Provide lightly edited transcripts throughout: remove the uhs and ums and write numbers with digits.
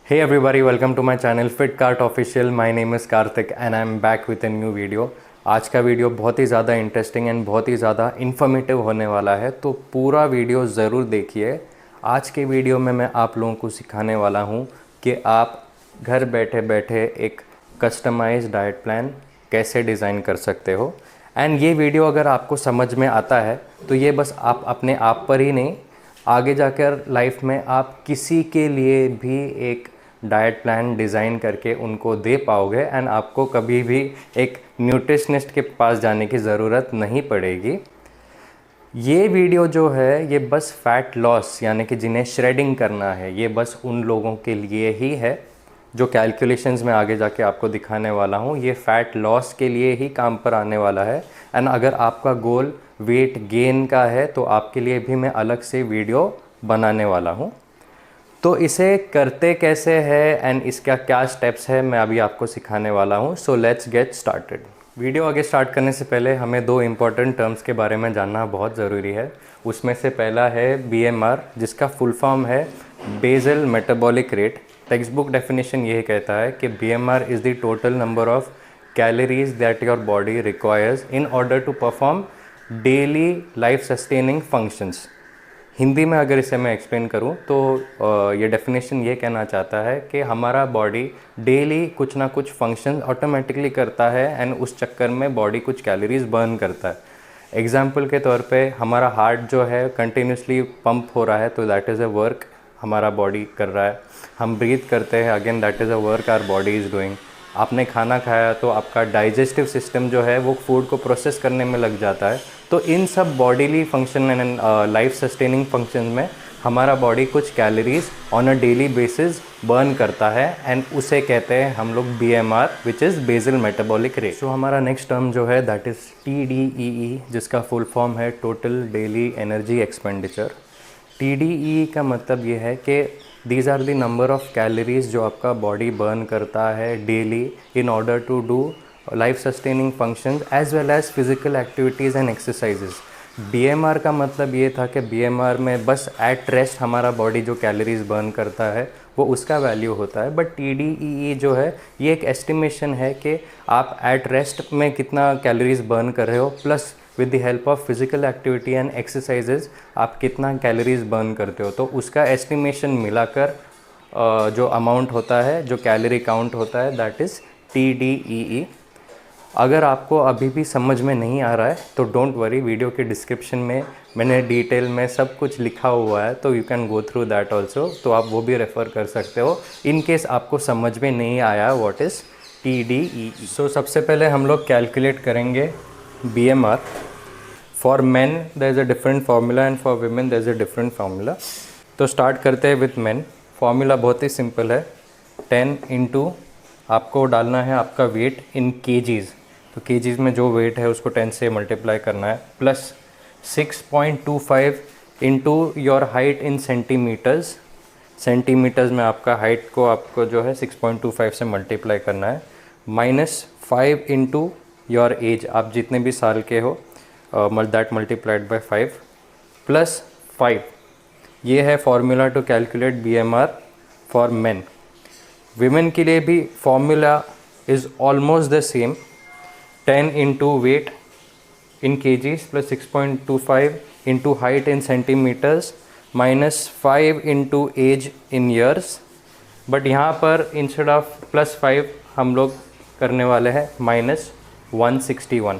Hey everybody, welcome to my channel FitCart Official. My name is Karthik and I am back with a new video. आज का video बहुत ही ज़्यादा interesting and बहुत ही ज़्यादा informative होने वाला है, तो पूरा वीडियो ज़रूर देखिए। आज के वीडियो में मैं आप लोगों को सिखाने वाला हूँ कि आप घर बैठे बैठे एक कस्टमाइज्ड डाइट प्लान कैसे डिज़ाइन कर सकते हो। एंड ये वीडियो अगर आपको समझ में आता है तो ये बस आप अपने आप पर ही नहीं, आगे जाकर लाइफ में आप किसी के लिए भी एक डाइट प्लान डिज़ाइन करके उनको दे पाओगे एंड आपको कभी भी एक न्यूट्रिशनिस्ट के पास जाने की ज़रूरत नहीं पड़ेगी। ये वीडियो जो है ये बस फैट लॉस यानी कि जिन्हें श्रेडिंग करना है, ये बस उन लोगों के लिए ही है जो कैलकुलेशंस में आगे जाके आपको दिखाने वाला हूँ। ये फ़ैट लॉस के लिए ही काम पर आने वाला है एंड अगर आपका गोल वेट गेन का है तो आपके लिए भी मैं अलग से वीडियो बनाने वाला हूँ। तो इसे करते कैसे है एंड इसका क्या स्टेप्स है मैं अभी आपको सिखाने वाला हूँ। So let's get started. Video आगे स्टार्ट करने से पहले हमें दो इम्पॉर्टेंट टर्म्स के बारे में जानना बहुत ज़रूरी है। उसमें से पहला है BMR, जिसका फुल फॉर्म है basal metabolic rate. Text book definition ये कहता है कि BMR is the total number of calories that your body requires in order to perform daily life sustaining functions. Hindi में अगर इसे मैं एक्सप्लेन करूं तो ये डेफिनेशन ये कहना चाहता है कि हमारा बॉडी डेली कुछ ना कुछ फंक्शन ऑटोमेटिकली करता है एंड उस चक्कर में बॉडी कुछ कैलोरीज बर्न करता है। एग्जाम्पल के तौर पे हमारा हार्ट जो है कंटिन्यूसली पंप हो रहा है तो दैट इज़ अ वर्क हमारा बॉडी कर रहा है। हम ब्रीथ करते हैं, again that is a work hour body is doing. आपने खाना खाया तो आपका डाइजेस्टिव सिस्टम जो है वो फूड को प्रोसेस करने में लग जाता है। तो इन सब bodily function and life sustaining function में हमारा बॉडी कुछ calories on a daily basis burn करता है एंड उसे कहते हैं हम लोग BMR, which is basal metabolic rate. So हमारा नेक्स्ट टर्म जो है दैट इज़ TDEE, जिसका फुल फॉर्म है total daily energy expenditure. TDEE का मतलब ये है कि these are the number of calories जो आपका बॉडी बर्न करता है daily in order to do life sustaining functions as well as physical activities and exercises. BMR का मतलब ये था कि BMR में बस एट रेस्ट हमारा बॉडी जो कैलोरीज बर्न करता है वो उसका वैल्यू होता है। बट TDEE जो है ये एक एस्टिमेशन है कि आप एट रेस्ट में कितना कैलोरीज बर्न कर रहे हो, plus with the help of physical activity and exercises आप कितना कैलोरीज बर्न करते हो। तो उसका एस्टिमेशन मिलाकर जो अमाउंट होता है, जो कैलोरी काउंट होता है, दैट इज़ TDEE। अगर आपको अभी भी समझ में नहीं आ रहा है तो डोंट वरी, वीडियो के डिस्क्रिप्शन में मैंने डिटेल में सब कुछ लिखा हुआ है, तो you can go through that also, तो आप वो भी रेफ़र कर सकते हो इन केस आपको समझ में नहीं आया व्हाट इज़ TDEE। सो सबसे पहले हम लोग कैलकुलेट करेंगे BMR। For man there is a different formula and for women there is a different formula. तो स्टार्ट करते हैं विथ मैन। फार्मूला बहुत ही सिंपल है, 10 इंटू आपको डालना है आपका वेट इन केजीज़, तो केजीज़ में जो वेट है उसको 10 से मल्टीप्लाई करना है, plus 6.25 into your height in centimetres. Centimetres में आपका हाइट को आपको जो है 6.25 से मल्टीप्लाई करना है, माइनस 5 इंटू योर एज, आप जितने भी साल के हो दैट मल्टीप्लाइड बाय 5 प्लस 5। ये है formula to calculate BMR for men. Women के लिए भी formula is almost the same, 10 into weight in kgs plus 6.25 into height in centimetres minus 5 into age in years. But यहाँ पर instead of plus 5 हम लोग करने वाले हैं माइनस 161।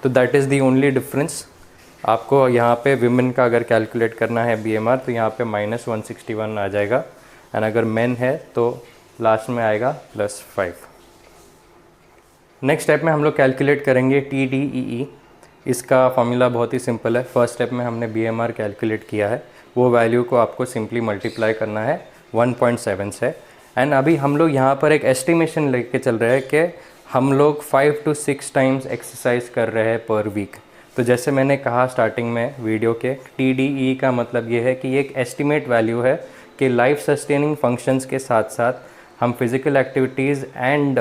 तो that is the only difference. आपको यहाँ पे विमेन का अगर कैलकुलेट करना है BMR तो यहाँ पे माइनस 161 आ जाएगा, एंड अगर मेन है तो लास्ट में आएगा प्लस 5। नेक्स्ट स्टेप में हम लोग कैलकुलेट करेंगे TDEE। इसका फॉर्मूला बहुत ही सिंपल है। फर्स्ट स्टेप में हमने BMR कैलकुलेट किया है, वो वैल्यू को आपको सिंपली मल्टीप्लाई करना है 1.7 से। एंड अभी हम लोग यहाँ पर एक एस्टिमेशन लेके चल रहे हैं कि हम लोग 5 to 6 टाइम्स एक्सरसाइज कर रहे हैं पर वीक। तो जैसे मैंने कहा स्टार्टिंग में वीडियो के, TDEE का मतलब ये है कि ये एक एस्टिमेट वैल्यू है कि लाइफ सस्टेनिंग फंक्शंस के साथ साथ हम फिज़िकल एक्टिविटीज़ एंड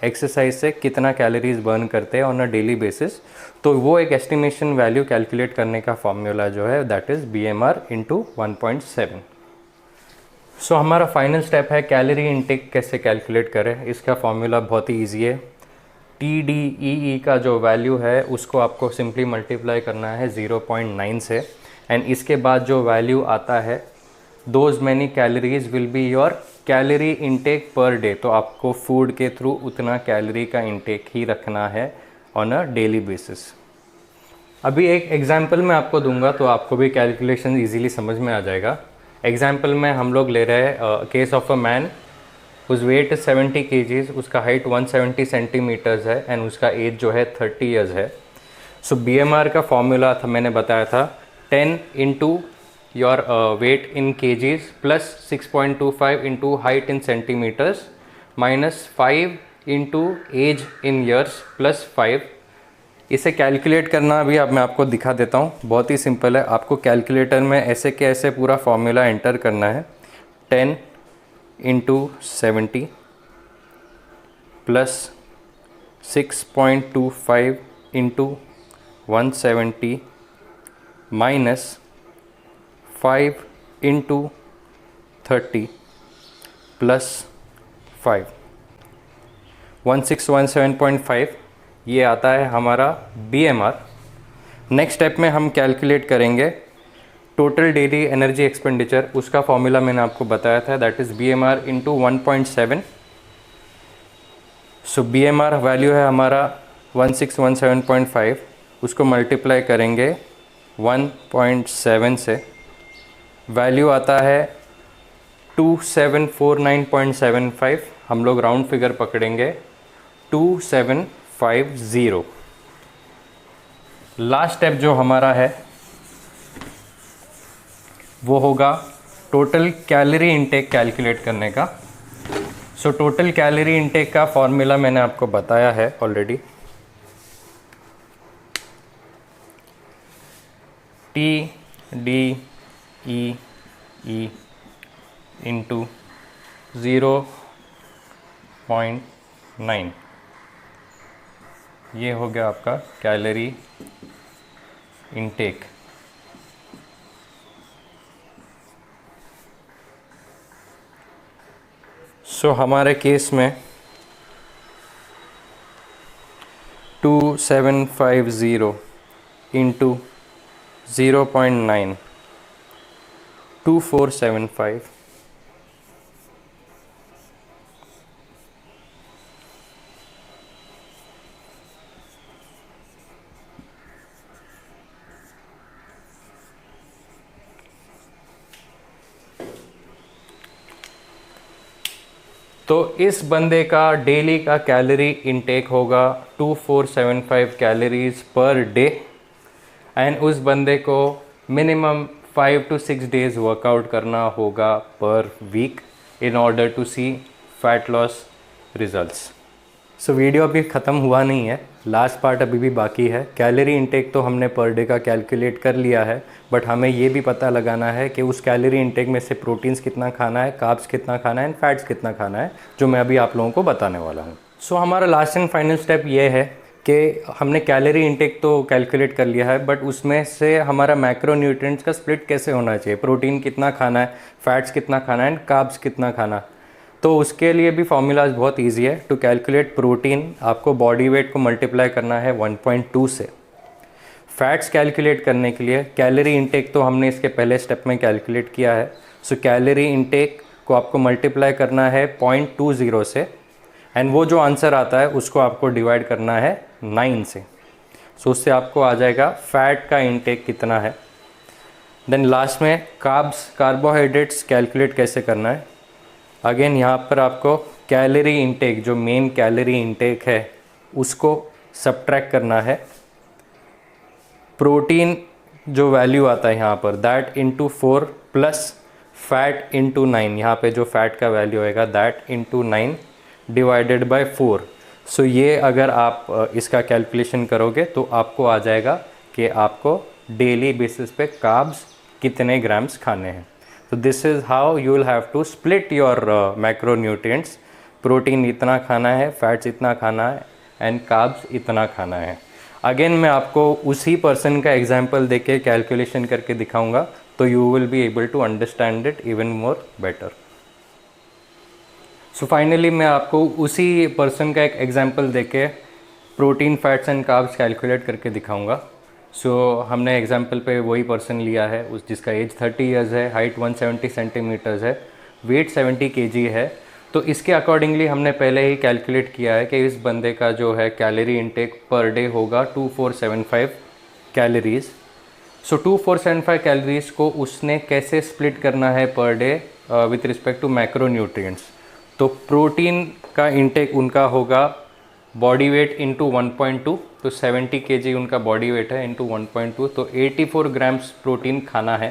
एक्सरसाइज से कितना कैलोरीज बर्न करते हैं ऑन अ डेली बेसिस। तो वो एक एस्टिमेशन वैल्यू कैलकुलेट करने का फॉर्मूला जो है दैट इज़ BMR इंटू 1.7। सो हमारा फाइनल स्टेप है कैलोरी इनटेक कैसे कैलकुलेट करें। इसका फॉर्मूला बहुत ही ईजी है। TDEE का जो वैल्यू है उसको आपको सिंपली मल्टीप्लाई करना है 0.9 से, एंड इसके बाद जो वैल्यू आता है those many calories will be your calorie intake per day. तो आपको फूड के थ्रू उतना कैलोरी का इनटेक ही रखना है ऑन अ डेली बेसिस। अभी एक एग्जांपल मैं आपको दूंगा तो आपको भी कैलकुलेशन इजीली समझ में आ जाएगा। एग्जांपल में हम लोग ले रहे हैं केस ऑफ अ मैन उस वेट 70 kgs, उसका हाइट 170 सेंटीमीटर्स है एंड उसका एज जो है 30 ईयर्स है। सो BMR का फॉर्मूला था, मैंने बताया था 10 into your weight in kgs plus 6.25 into height in centimetres minus 5 into age in years plus 5। इसे कैलकुलेट करना भी अब मैं आपको दिखा देता हूँ, बहुत ही सिंपल है। आपको कैलकुलेटर में ऐसे के ऐसे पूरा फॉर्मूला एंटर करना है। 10 into 70 plus 6.25 into 170 minus 5 into 30 plus 5, 1617.5 ये आता है हमारा BMR। नेक्स्ट स्टेप में हम कैलकुलेट करेंगे टोटल डेली एनर्जी एक्सपेंडिचर। उसका फॉर्मूला मैंने आपको बताया था, that is BMR into 1.7। So BMR value है हमारा 1617.5, उसको मल्टीप्लाई करेंगे 1.7 से, वैल्यू आता है 2749.75। हम लोग राउंड फिगर पकड़ेंगे 2750। लास्ट स्टेप जो हमारा है वो होगा टोटल कैलोरी इनटेक कैलकुलेट करने का। सो टोटल कैलोरी इनटेक का फॉर्मूला मैंने आपको बताया है ऑलरेडी। TDEE इंटू 0.9, ये हो गया आपका कैलोरी इनटेक। सो हमारे केस में 2750 इंटू 0.9, 2475। तो इस बंदे का डेली का कैलोरी इनटेक होगा 2475 कैलोरीज पर डे, एंड उस बंदे को मिनिमम 5 to 6 डेज़ वर्कआउट करना होगा per week in order to see fat loss results. So video अभी ख़त्म हुआ नहीं है, लास्ट पार्ट अभी भी बाकी है। कैलोरी इनटेक तो हमने पर डे का कैलकुलेट कर लिया है, बट हमें ये भी पता लगाना है कि उस कैलोरी इनटेक में से प्रोटीन्स कितना खाना है, कार्ब्स कितना खाना है एंड फैट्स कितना खाना है, जो मैं अभी आप लोगों को बताने वाला हूँ। सो हमारा लास्ट एंड फाइनल स्टेप ये है कि हमने कैलोरी इनटेक तो कैलकुलेट कर लिया है, बट उसमें से हमारा मैक्रोन्यूट्रिएंट्स का स्प्लिट कैसे होना चाहिए, प्रोटीन कितना खाना है, फैट्स कितना खाना है एंड कार्ब्स कितना खाना। तो उसके लिए भी फॉर्मूलाज बहुत इजी है। टू कैलकुलेट प्रोटीन आपको बॉडी वेट को मल्टीप्लाई करना है 1.2 से। फैट्स कैलकुलेट करने के लिए कैलोरी इनटेक तो हमने इसके पहले स्टेप में कैलकुलेट किया है। सो कैलोरी इनटेक को आपको मल्टीप्लाई करना है 0.20 से, एंड वो जो आंसर आता है उसको आपको डिवाइड करना है 9 से। सो उससे आपको आ जाएगा फैट का इनटेक कितना है। देन लास्ट में कार्ब्स, कार्बोहाइड्रेट्स कैलकुलेट कैसे करना है। अगेन यहाँ पर आपको कैलोरी इनटेक, जो मेन कैलोरी इनटेक है, उसको सब्ट्रैक्ट करना है। प्रोटीन जो वैल्यू आता है यहाँ पर that into 4 plus fat into 9, यहाँ पे जो फैट का वैल्यू होएगा दैट इंटू 9 डिवाइडेड बाय 4। सो ये अगर आप इसका कैलकुलेशन करोगे तो आपको आ जाएगा कि आपको डेली बेसिस पे कार्ब्स कितने ग्राम्स खाने हैं। तो this is how you will have to split your macronutrients. Protein इतना खाना है, फैट्स इतना खाना है एंड कार्ब्स इतना खाना है। अगेन मैं आपको उसी पर्सन का एग्जांपल देके कैलकुलेशन करके दिखाऊंगा, तो you will be able to understand it even more better. So finally मैं आपको उसी पर्सन का एक एग्जांपल देके protein, fats and carbs calculate करके दिखाऊंगा। सो हमने एग्जांपल पे वही पर्सन लिया है उस जिसका एज 30 इयर्स है, हाइट 170 सेंटीमीटर्स है, वेट 70 केजी है। तो इसके अकॉर्डिंगली हमने पहले ही कैलकुलेट किया है कि इस बंदे का जो है कैलोरी इनटेक पर डे होगा 2475 कैलोरीज़। सो 2475 कैलोरीज़ को उसने कैसे स्प्लिट करना है per day with respect to macro nutrients. तो प्रोटीन का इंटेक उनका होगा बॉडी वेट इंटू 1.2, तो 70 केजी उनका बॉडी वेट है इंटू 1.2, तो 84 ग्राम्स प्रोटीन खाना है।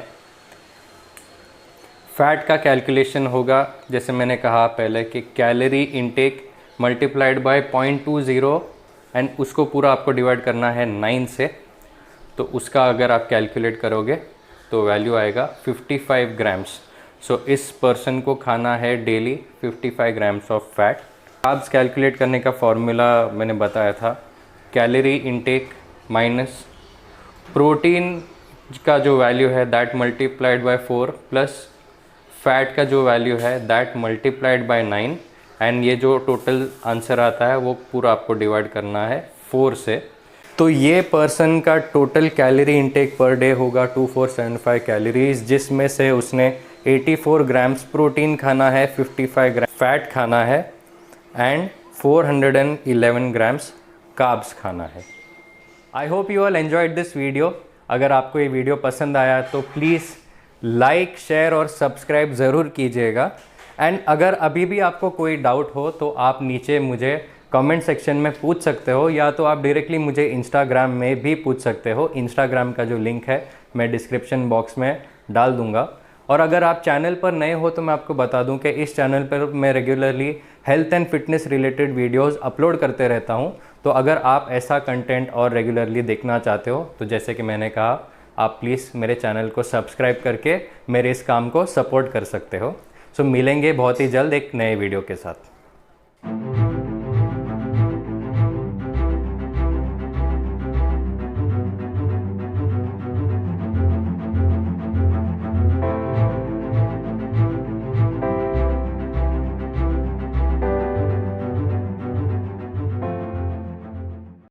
फैट का कैलकुलेशन होगा जैसे मैंने कहा पहले कि calorie intake multiplied by 0.20 and उसको पूरा आपको डिवाइड करना है 9 से। तो उसका अगर आप कैलकुलेट करोगे तो वैल्यू आएगा 55 ग्राम्स। सो इस पर्सन को खाना है daily 55 grams of fat. Carbs calculate करने का फॉर्मूला मैंने बताया था, कैलोरी इनटेक माइनस प्रोटीन का जो वैल्यू है that multiplied by 4 plus fat का जो वैल्यू है दैट मल्टीप्लाइड बाय 9 एंड ये जो टोटल आंसर आता है वो पूरा आपको डिवाइड करना है 4 से। तो ये पर्सन का total calorie intake per day होगा 2475 कैलोरीज, जिसमें से उसने 84 ग्राम्स प्रोटीन खाना है, 55 ग्राम फैट खाना है एंड 411 ग्राम्स कार्ब्स खाना है। I hope you all enjoyed this video. अगर आपको ये वीडियो पसंद आया तो प्लीज़ लाइक, शेयर और सब्सक्राइब ज़रूर कीजिएगा। एंड अगर अभी भी आपको कोई डाउट हो तो आप नीचे मुझे कमेंट सेक्शन में पूछ सकते हो, या तो आप डायरेक्टली मुझे इंस्टाग्राम में भी पूछ सकते हो। इंस्टाग्राम का जो लिंक है मैं डिस्क्रिप्शन बॉक्स में डाल दूंगा। और अगर आप चैनल पर नए हो तो मैं आपको बता दूं कि इस चैनल पर मैं regularly health and fitness related videos upload करते रहता हूं। तो अगर आप ऐसा कंटेंट और रेगुलरली देखना चाहते हो तो जैसे कि मैंने कहा, आप प्लीज़ मेरे चैनल को सब्सक्राइब करके मेरे इस काम को सपोर्ट कर सकते हो। सो मिलेंगे बहुत ही जल्द एक नए वीडियो के साथ।